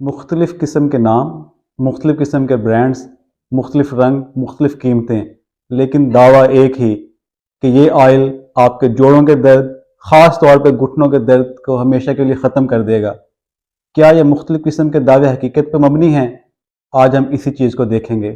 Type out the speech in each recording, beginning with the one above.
मुख्तलिफ़ किस्म के नाम, मुख्तलिफ़ किस्म के ब्रांड्स, मुख्तलिफ़ रंग, मुख्तलिफ़ कीमतें, लेकिन दावा एक ही कि ये ऑयल आपके जोड़ों के दर्द, ख़ास तौर पे घुटनों के दर्द को हमेशा के लिए ख़त्म कर देगा। क्या ये मुख्तलिफ़ किस्म के दावे हकीकत पर मबनी हैं? आज हम इसी चीज़ को देखेंगे।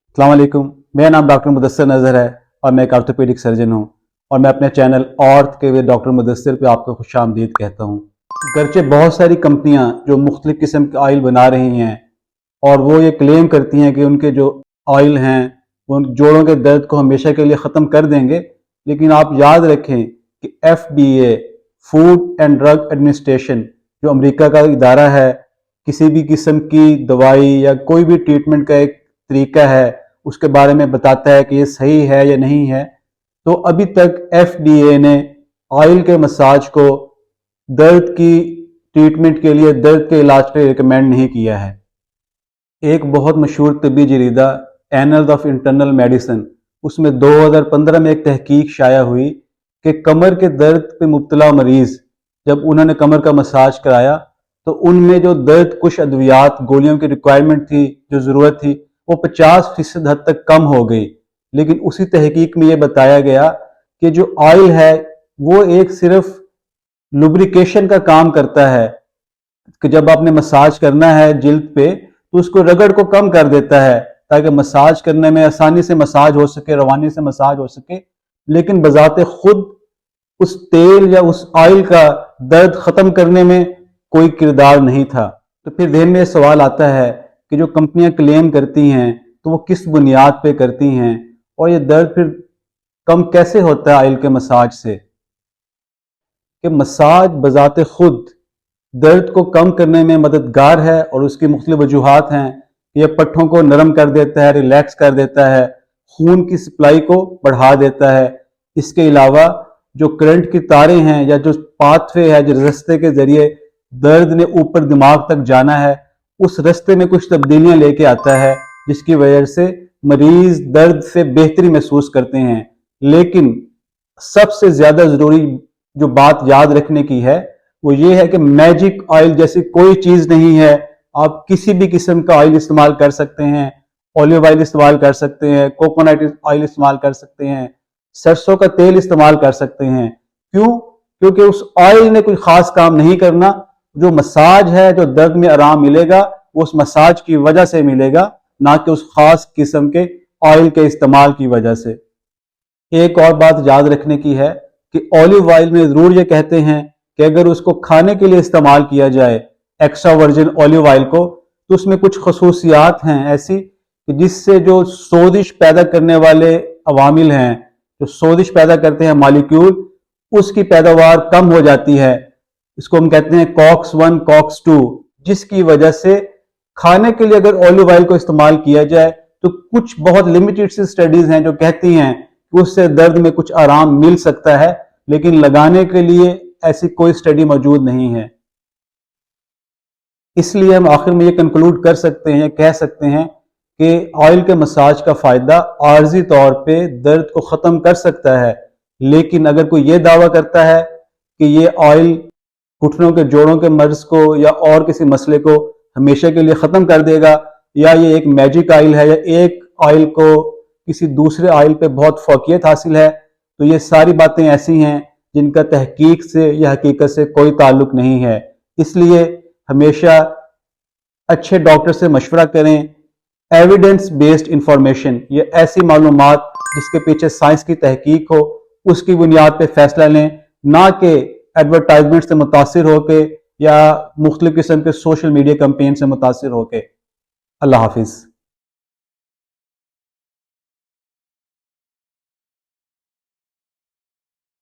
अस्सलाम वालेकुम, मेरा नाम डॉक्टर मुदस्सिर नज़र है और मैं एक ऑर्थोपेडिक सर्जन हूँ और मैं अपने चैनल ऑर्थ के वे डॉक्टर मुदस्सिर पे आपको खुशामदीद कहता हूँ। गरचे बहुत सारी कंपनियाँ जो मुख्तलिफ़ किस्म के ऑयल बना रही हैं और वो ये क्लेम करती हैं कि उनके जो ऑयल हैं वो उन जोड़ों के दर्द को हमेशा के लिए ख़त्म कर देंगे, लेकिन आप याद रखें कि FDA food and drug administration जो अमेरिका का इदारा है, किसी भी किस्म की दवाई या कोई भी ट्रीटमेंट का एक तरीका है उसके बारे में बताता है कि ये सही है या नहीं है। तो अभी तक FDA ने ऑयल के मसाज को दर्द की ट्रीटमेंट के लिए, दर्द के इलाज के लिए रिकमेंड नहीं किया है। एक बहुत मशहूर तबी जरीदा एनल्स ऑफ इंटरनल मेडिसिन, उसमें 2015 में एक तहकीक शाया हुई कि कमर के दर्द पे मुब्तला मरीज जब उन्होंने कमर का मसाज कराया तो उनमें जो दर्द कुश अद्वियात, गोलियों की रिक्वायरमेंट थी, जो ज़रूरत थी, वो 50% हद तक कम हो गई। लेकिन उसी तहकीक में ये बताया गया कि जो ऑयल है वो एक सिर्फ लुब्रिकेशन का काम करता है, कि जब आपने मसाज करना है जिल्द पे तो उसको रगड़ को कम कर देता है ताकि मसाज करने में आसानी से मसाज हो सके, रवानी से मसाज हो सके। लेकिन बजाते खुद उस तेल या उस ऑयल का दर्द खत्म करने में कोई किरदार नहीं था। तो फिर ध्यान में सवाल आता है कि जो कंपनियां क्लेम करती हैं तो वो किस बुनियाद पे करती हैं और ये दर्द फिर कम कैसे होता है ऑयल के मसाज से? कि मसाज बजाते खुद दर्द को कम करने में मददगार है और उसकी मुख्तलिफ वजूहात हैं। ये पट्ठों को नरम कर देता है, रिलैक्स कर देता है, खून की सप्लाई को बढ़ा देता है। इसके अलावा जो करंट की तारें हैं या जो पाथवे है, जो रास्ते के जरिए दर्द ने ऊपर दिमाग तक जाना है, उस रास्ते में कुछ तब्दीलियां लेके आता है जिसकी वजह से मरीज दर्द से बेहतरी महसूस करते हैं। लेकिन सबसे ज्यादा जरूरी जो बात याद रखने की है वो ये है कि मैजिक ऑयल जैसी कोई चीज नहीं है। आप किसी भी किस्म का ऑयल इस्तेमाल कर सकते हैं, ऑलिव ऑयल इस्तेमाल कर सकते हैं, कोकोनट ऑयल इस्तेमाल कर सकते हैं, सरसों का तेल इस्तेमाल कर सकते हैं। क्यों? क्योंकि उस ऑयल ने कोई खास काम नहीं करना। जो मसाज है, जो दर्द में आराम मिलेगा वो उस मसाज की वजह से मिलेगा, ना कि उस खास किस्म के ऑयल के इस्तेमाल की वजह से। एक और बात याद रखने की है कि ऑलिव ऑयल में जरूर ये कहते हैं कि अगर उसको खाने के लिए इस्तेमाल किया जाए, एक्स्ट्रा वर्जिन ऑलिव ऑयल को, तो उसमें कुछ खसूसियात हैं ऐसी कि जिससे जो सोजिश पैदा करने वाले अवामिल हैं, जो सोजिश पैदा करते हैं मॉलिक्यूल, उसकी पैदावार कम हो जाती है। इसको हम कहते हैं कॉक्स 1 कॉक्स 2, जिसकी वजह से खाने के लिए अगर ऑलिव ऑयल को इस्तेमाल किया जाए तो कुछ बहुत लिमिटेड सी स्टडीज हैं जो कहती हैं कि उससे दर्द में कुछ आराम मिल सकता है, लेकिन लगाने के लिए ऐसी कोई स्टडी मौजूद नहीं है। इसलिए हम आखिर में ये कंक्लूड कर सकते हैं, कह सकते हैं कि ऑयल के मसाज का फायदा आर्जी तौर पे दर्द को खत्म कर सकता है। लेकिन अगर कोई ये दावा करता है कि ये ऑयल घुटनों के जोड़ों के मर्ज को या और किसी मसले को हमेशा के लिए खत्म कर देगा, या ये एक मैजिक ऑयल है, या एक ऑयल को किसी दूसरे ऑयल पे बहुत फौकियत हासिल है, तो ये सारी बातें ऐसी हैं जिनका तहकीक से या हकीकत से कोई ताल्लुक नहीं है। इसलिए हमेशा अच्छे डॉक्टर से मशवरा करें। एविडेंस बेस्ड इंफॉर्मेशन, ये ऐसी मालूमात जिसके पीछे साइंस की तहकीक हो, उसकी बुनियाद पे फैसला लें, ना कि एडवर्टाइजमेंट से मुतासिर होके या मुख्तलिफ किस्म के सोशल मीडिया कैंपेन से मुतासिर होके। अल्लाह हाफिज।